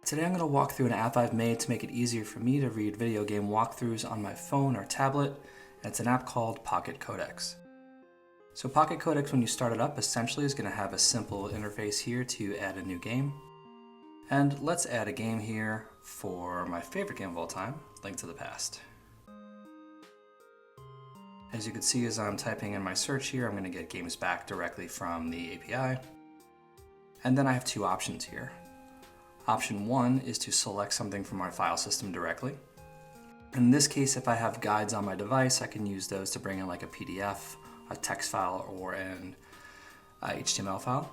Today I'm going to walk through an app I've made to make it easier for me to read video game walkthroughs on my phone or tablet, and it's an app called Pocket Codex. So Pocket Codex, when you start it up, essentially is going to have a simple interface here to add a new game. And let's add a game here for my favorite game of all time, Link to the Past. As you can see, as I'm typing in my search here, I'm going to get games back directly from the API. And then I have two options here. Option 1 is to select something from my file system directly. In this case, if I have guides on my device, I can use those to bring in like a PDF, a text file, or an HTML file.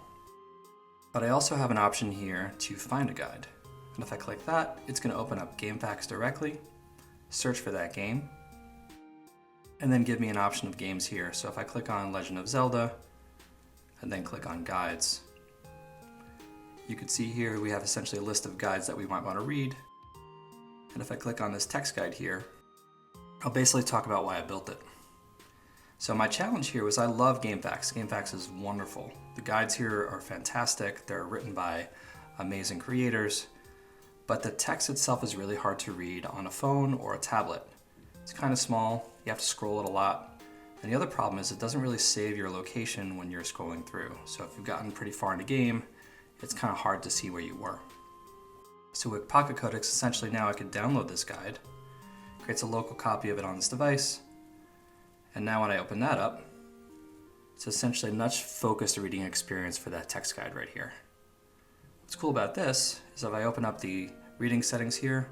But I also have an option here to find a guide. And if I click that, it's going to open up GameFAQs directly, search for that game, and then give me an option of games here. So if I click on Legend of Zelda, and then click on Guides, you can see here we have essentially a list of guides that we might want to read. And if I click on this text guide here, I'll basically talk about why I built it. So my challenge here was I love GameFAQs. GameFAQs is wonderful. The guides here are fantastic. They're written by amazing creators, but the text itself is really hard to read on a phone or a tablet. It's kind of small, you have to scroll it a lot. And the other problem is it doesn't really save your location when you're scrolling through. So if you've gotten pretty far in the game, it's kind of hard to see where you were. So with Pocket Codex, essentially now I could download this guide, creates a local copy of it on this device, and now when I open that up, it's essentially a much focused reading experience for that text guide right here. What's cool about this is if I open up the reading settings here,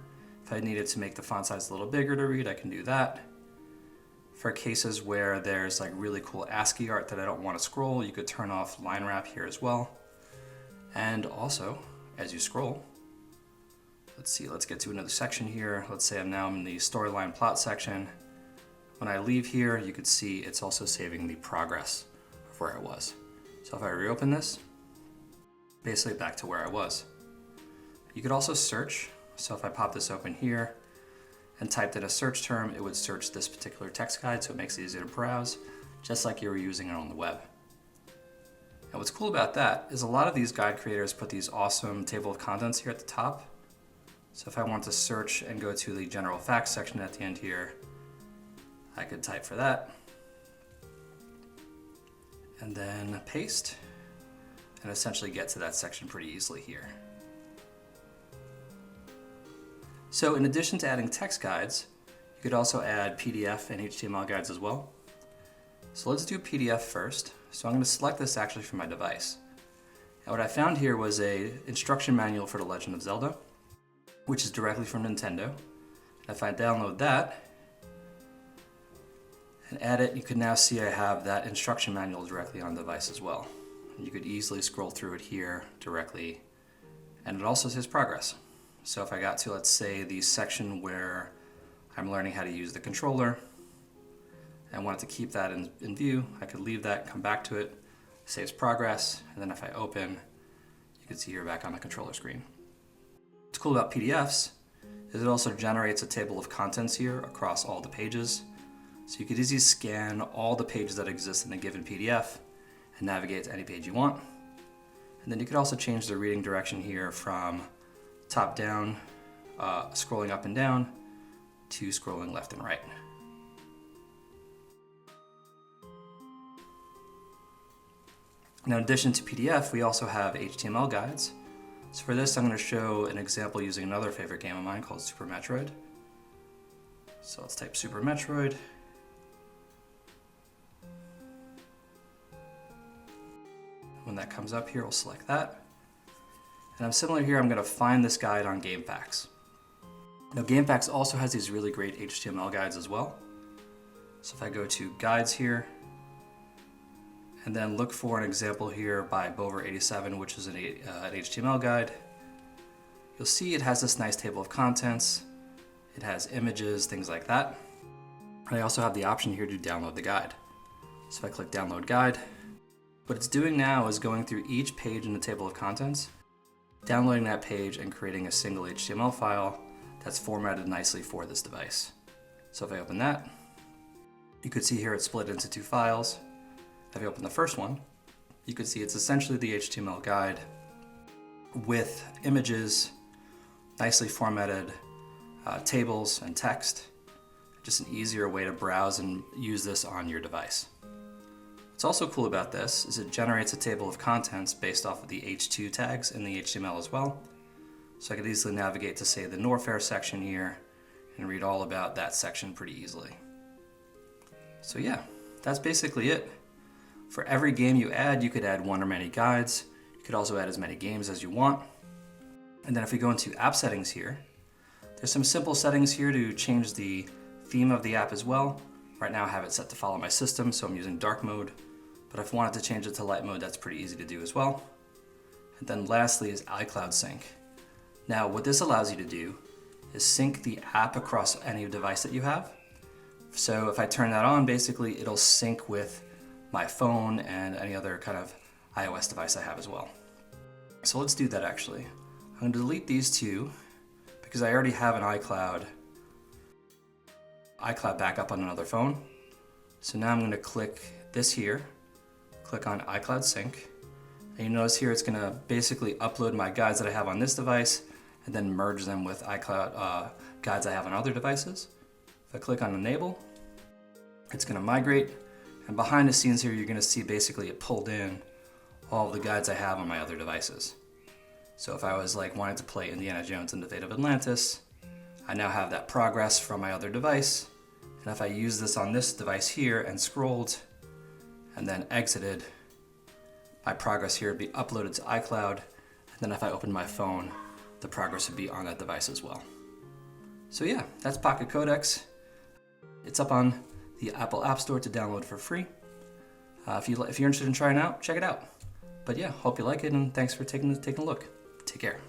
if I needed to make the font size a little bigger to read, I can do that. For cases where there's like really cool ASCII art that I don't want to scroll, you could turn off line wrap here as well. And also, as you scroll, let's get to another section here. Let's say I'm now in the storyline plot section. When I leave here, you could see it's also saving the progress of where I was. So if I reopen this, basically back to where I was. You could also search. So if I pop this open here and typed in a search term, it would search this particular text guide, so it makes it easier to browse, just like you were using it on the web. And what's cool about that is a lot of these guide creators put these awesome table of contents here at the top. So if I want to search and go to the general facts section at the end here, I could type for that and then paste and essentially get to that section pretty easily here. So in addition to adding text guides, you could also add PDF and HTML guides as well. So let's do PDF first. So I'm going to select this actually from my device. And what I found here was an instruction manual for The Legend of Zelda, which is directly from Nintendo. And if I download that and add it, you can now see I have that instruction manual directly on the device as well. And you could easily scroll through it here directly, and it also says progress. So if I got to, let's say, the section where I'm learning how to use the controller, and wanted to keep that in view, I could leave that, come back to it, saves progress, and then if I open, you can see here back on the controller screen. What's cool about PDFs is it also generates a table of contents here across all the pages. So you could easily scan all the pages that exist in a given PDF and navigate to any page you want. And then you could also change the reading direction here from top down, scrolling up and down, to scrolling left and right. Now, in addition to PDF, we also have HTML guides. So for this, I'm going to show an example using another favorite game of mine called Super Metroid. So let's type Super Metroid. When that comes up here, we'll select that. And I'm similar here, I'm going to find this guide on GameFAQs. Now, GameFAQs also has these really great HTML guides as well. So if I go to Guides here, and then look for an example here by Bover87, which is an HTML guide. You'll see it has this nice table of contents. It has images, things like that. And I also have the option here to download the guide. So if I click Download Guide, what it's doing now is going through each page in the table of contents, downloading that page and creating a single HTML file that's formatted nicely for this device. So if I open that, you could see here it's split into two files. If I open the first one, you can see it's essentially the HTML guide with images, nicely formatted tables and text. Just an easier way to browse and use this on your device. What's also cool about this is it generates a table of contents based off of the H2 tags in the HTML as well. So I could easily navigate to, say, the Norfair section here and read all about that section pretty easily. So yeah, that's basically it. For every game you add, you could add one or many guides. You could also add as many games as you want. And then if we go into app settings here, there's some simple settings here to change the theme of the app as well. Right now I have it set to follow my system, so I'm using dark mode. But if I wanted to change it to light mode, that's pretty easy to do as well. And then lastly is iCloud sync. Now what this allows you to do is sync the app across any device that you have. So if I turn that on, basically it'll sync with my phone and any other kind of iOS device I have as well. So let's do that actually. I'm going to delete these two because I already have an iCloud backup on another phone. So now I'm going to click this here, click on iCloud sync, and you notice here it's going to basically upload my guides that I have on this device and then merge them with iCloud guides I have on other devices. If I click on enable, it's going to migrate, and behind the scenes here you're going to see basically it pulled in all of the guides I have on my other devices. So if I was like wanting to play Indiana Jones and the Fate of Atlantis, I now have that progress from my other device, and if I use this on this device here and scrolled and then exited, my progress here would be uploaded to iCloud, and then if I open my phone, the progress would be on that device as well. So yeah, that's Pocket Codex. It's up on the Apple App Store to download for free. If you're interested in trying it out, check it out. But yeah, hope you like it, and thanks for taking a look. Take care.